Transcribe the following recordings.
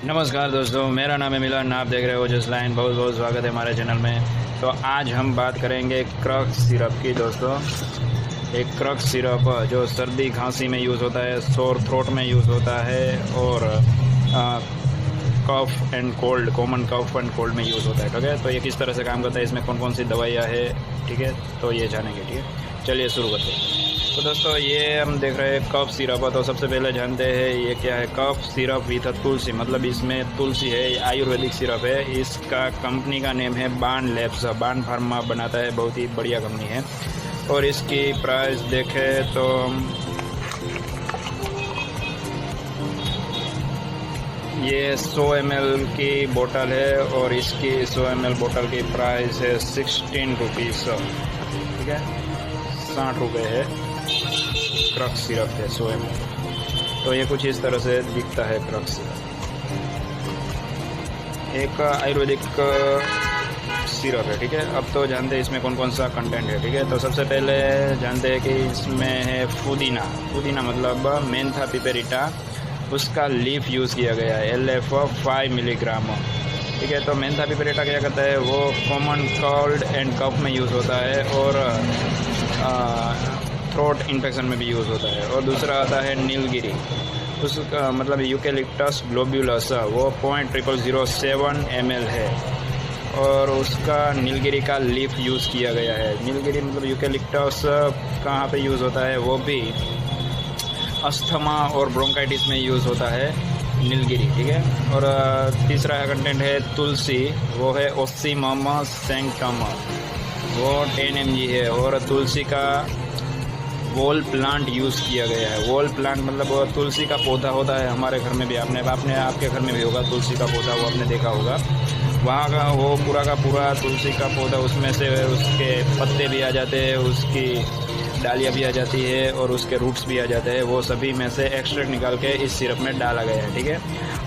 नमस्कार दोस्तों, मेरा नाम है मिलन। आप देख रहे हो जस्ट लाइन। बहुत बहुत स्वागत है हमारे चैनल में। तो आज हम बात करेंगे क्रक्स सिरप की। दोस्तों, एक क्रक्स सिरप जो सर्दी खांसी में यूज़ होता है, सोर थ्रोट में यूज़ होता है और cough and cold, common cough and cold में यूज़ होता है। ठीक है, तो ये किस तरह से काम करता है, इसमें कौन कौन सी दवाइयाँ है, ठीक है, तो ये जानेंगे। ठीक है, चलिए शुरू करते हैं। तो दोस्तों, ये हम देख रहे हैं कफ सिरप। तो सबसे पहले जानते हैं ये क्या है। कफ सिरप विथ तुलसी, मतलब इसमें तुलसी है, आयुर्वेदिक सिरप है। इसका कंपनी का नेम है बान लैब्स। बान फार्मा बनाता है, बहुत ही बढ़िया कंपनी है। और इसकी प्राइस देखें तो ये 100 ml की बोतल है और इसकी 100 ml बोतल की प्राइस है 16 रुपीज़। ठीक है, 60 रुपये है। क्रक्स सिरप है 100 ml। तो ये कुछ इस तरह से दिखता है क्रक्स सिरप, एक आयुर्वेदिक सिरप है। ठीक है, अब तो जानते हैं इसमें कौन कौन सा कंटेंट है। ठीक है, तो सबसे पहले जानते हैं कि इसमें है पुदीना। पुदीना मतलब मेंथा पिपेरिटा, उसका लीफ यूज़ किया गया है, LF 5 मिलीग्राम। ठीक है, तो मेंथा पिपेरिटा क्या करता है, वो कॉमन कोल्ड एंड कफ में यूज़ होता है और थ्रोट इन्फेक्शन में भी यूज़ होता है। और दूसरा आता है नीलगिरी, उसका मतलब यूकेलिप्टस ग्लोब्यूलस, वो 0.0007 ml है और उसका नीलगिरी का लीफ यूज़ किया गया है। नीलगिरी मतलब यूकेलिप्टस कहाँ पे यूज़ होता है, वो भी अस्थमा और ब्रोंकाइटिस में यूज़ होता है नीलगिरी। ठीक है, और तीसरा कंटेंट है तुलसी, वो है ओसिमम सैंक्टम, वो 10 mg है। और तुलसी का वॉल प्लांट यूज़ किया गया है। वॉल प्लांट मतलब वो तुलसी का पौधा होता है, हमारे घर में भी आपने आपके घर में भी होगा तुलसी का पौधा, वो आपने देखा होगा। वहाँ का वो पूरा का पूरा तुलसी का पौधा, उसमें से उसके पत्ते भी आ जाते हैं, उसकी डालियाँ भी आ जाती है और उसके रूट्स भी आ जाते हैं। वो सभी में से एक्सट्रैक्ट निकाल के इस सिरप में डाला गया है। ठीक है,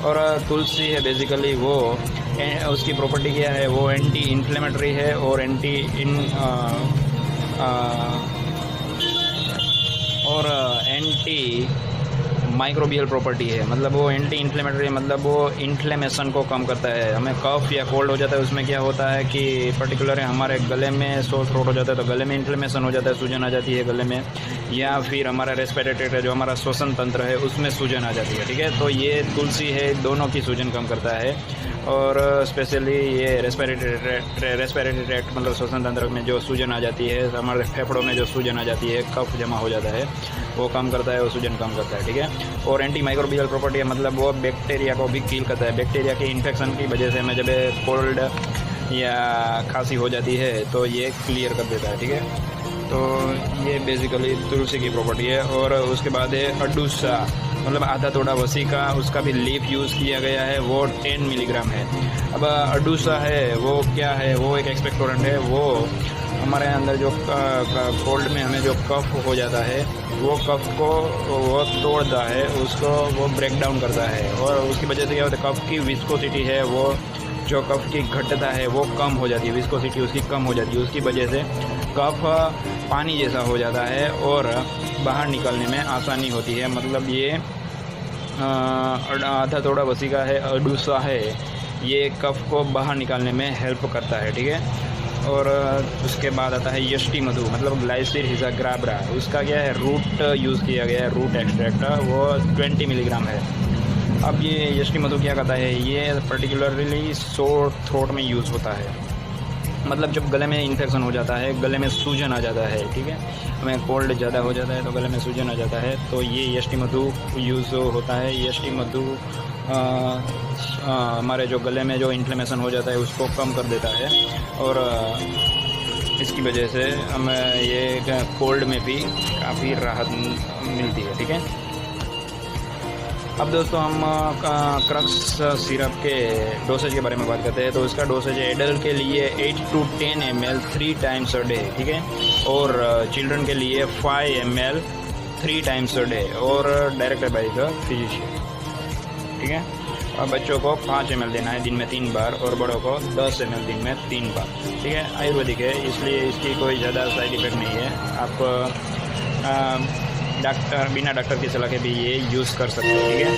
और तुलसी है बेसिकली वो उसकी प्रॉपर्टी क्या है, वो एंटी इन्फ्लेमेटरी है और एंटी माइक्रोबियल प्रॉपर्टी है। मतलब वो एंटी इन्फ्लेमेटरी, मतलब वो इन्फ्लेमेशन को कम करता है। हमें कफ या कोल्ड हो जाता है, उसमें क्या होता है कि पर्टिकुलर हमारे गले में सोर थ्रोट हो जाता है, तो गले में इन्फ्लेमेशन हो जाता है, सूजन आ जाती है गले में, या फिर हमारा रेस्पिरेटरी है, जो हमारा श्वसन तंत्र है, उसमें सूजन आ जाती है। ठीक है, तो ये तुलसी है, दोनों की सूजन कम करता है। और स्पेशली ये रेस्पिरेटरी ट्रैक्ट मतलब श्वसन तंत्र में जो सूजन आ जाती है, हमारे फेफड़ों में जो सूजन आ जाती है, कफ जमा हो जाता है, वो कम करता है, वो सूजन कम करता है। ठीक है, और एंटी माइक्रोबियल प्रॉपर्टी है, मतलब वो बैक्टीरिया को भी किल करता है। बैक्टीरिया के इन्फेक्शन की वजह से हमें जब कोल्ड या खांसी हो जाती है तो ये क्लियर कर देता है। ठीक है, तो ये बेसिकली तुलसी की प्रॉपर्टी है। और उसके बाद है अडुसा, मतलब आधा तोड़ा वसी का, उसका भी लीफ यूज़ किया गया है, वो 10 मिलीग्राम है। अब अडुसा है वो क्या है, वो एक एक्सपेक्टोरेंट है। वो हमारे अंदर जो कोल्ड में हमें जो कफ हो जाता है, वो कफ को वो तोड़ता है, उसको वो ब्रेक डाउन करता है। और उसकी वजह से क्या होता है, कफ की विस्कोसिटी है, वो जो कफ की घटता है वो कम हो जाती है, विस्कोसिटी उसकी कम हो जाती है। उसकी वजह से कफ पानी जैसा हो जाता है और बाहर निकलने में आसानी होती है। मतलब ये आधा तोड़ा वसी का है, अडुसा है, ये कफ को बाहर निकालने में हेल्प करता है। ठीक है, और उसके बाद आता है यष्टि मधु, मतलब ग्लाइसिर हिजाग्राब्रा, उसका क्या है, रूट यूज़ किया गया है, रूट एक्सट्रैक्ट, वो 20 मिलीग्राम है। अब ये यष्टि मधु क्या करता है, ये पर्टिकुलरली सोर थ्रोट में यूज़ होता है, मतलब जब गले में इन्फेक्शन हो जाता है, गले में सूजन आ जाता है। ठीक है, हमें कोल्ड ज़्यादा हो जाता है तो गले में सूजन आ जाता है, तो ये यष्टि मधु यूज़ होता है। यष्टि मधु हमारे जो गले में जो इन्फ्लेमेशन हो जाता है उसको कम कर देता है और इसकी वजह से हमें ये कोल्ड में भी काफ़ी राहत मिलती है। ठीक है, अब दोस्तों हम क्रक्स सिरप के डोसेज के बारे में बात करते हैं। तो इसका डोसेज एडल्ट के लिए 8 to 10 ml 3 times a day। ठीक है, और चिल्ड्रन के लिए 5 ml 3 times a day और डायरेक्टेड बाय द फिजिशियन। ठीक है, और बच्चों को 5 ml देना है दिन में 3 बार और बड़ों को 10 ml दिन में 3 बार। ठीक है, आयुर्वेदिक है इसलिए इसकी कोई ज़्यादा साइड इफ़ेक्ट नहीं है। आप बिना डॉक्टर की सलाह के भी ये यूज़ कर सकते हो। ठीक है,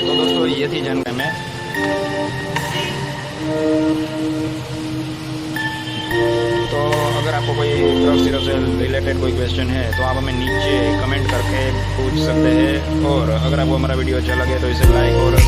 तो दोस्तों ये थी जानकारी में। तो अगर आपको कोई ड्रग सीरप से रिलेटेड कोई क्वेश्चन है तो आप हमें नीचे कमेंट करके पूछ सकते हैं। और अगर आपको हमारा वीडियो अच्छा लगे तो इसे लाइक और